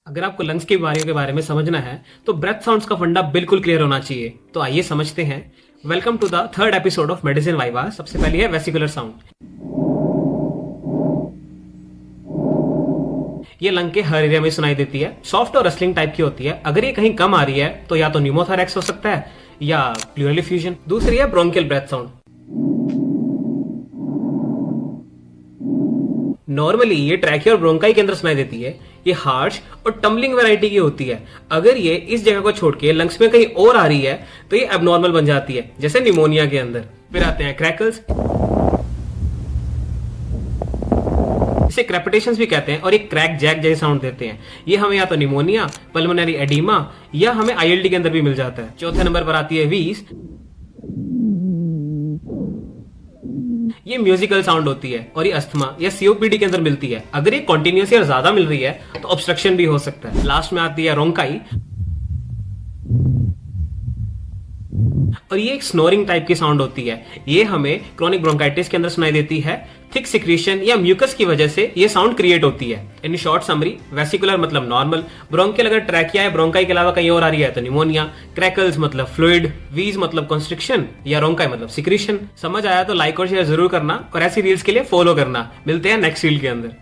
अगर आपको लंग्स की बीमारियों के बारे में समझना है तो ब्रेथ साउंड्स का फंडा बिल्कुल क्लियर होना चाहिए। तो आइए समझते हैं। Welcome to the third episode of medicine viva. सबसे पहले है वेसिकुलर साउंड। ये लंग के हर एरिया में सुनाई देती है, सॉफ्ट और रसलिंग टाइप की होती है। अगर ये कहीं कम आ रही है तो या तो न्यूमोथोरैक्स हो सकता है या प्लूरल एफ्यूजन। दूसरी है ब्रोंकियल ब्रेथ साउंड। नॉर्मली ये ट्रैकिया और ब्रोंकाई के अंदर सुनाई देती है। ये हार्श और टम्बलिंग वैरायटी की होती है। अगर ये इस जगह को छोड़ के लंग्स में कहीं और आ रही है तो ये एबनॉर्मल बन जाती है, जैसे निमोनिया के अंदर। फिर आते हैं क्रैकल्स। इसे क्रेपिटेशंस भी कहते हैं और ये क्रैक जैक जैसे साउंड देते हैं। ये हमें या तो निमोनिया, पल्मोनरी एडिमा या हमें आईएलडी के अंदर भी मिल जाता है। चौथे नंबर पर आती है वीज। ये म्यूजिकल साउंड होती है और ये अस्थमा या सीओपीडी के अंदर मिलती है। अगर ये कॉन्टिन्यूस या ज्यादा मिल रही है तो ऑब्स्ट्रक्शन भी हो सकता है। लास्ट में आती है रोंकाई और ये एक स्नोरिंग टाइप की साउंड होती है। ये हमें क्रोनिक ब्रोंकाइटिस के अंदर सुनाई देती है। थिक सिक्रीशन या म्यूकस की वजह से ये साउंड क्रिएट होती है। इन शॉर्ट समरी, वेसिकुलर मतलब नॉर्मल, ब्रोंकियल अगर ट्रैकिया या ब्रोंकाई के अलावा कहीं और आ रही है तो निमोनिया, क्रैकल्स मतलब फ्लूइड, वीज मतलब कंस्ट्रिक्शन या रोंकाई मतलब सिक्रीशन। समझ आया तो लाइक और शेयर जरूर करना और ऐसी रील्स के लिए फॉलो करना। मिलते हैं नेक्स्ट रील के अंदर।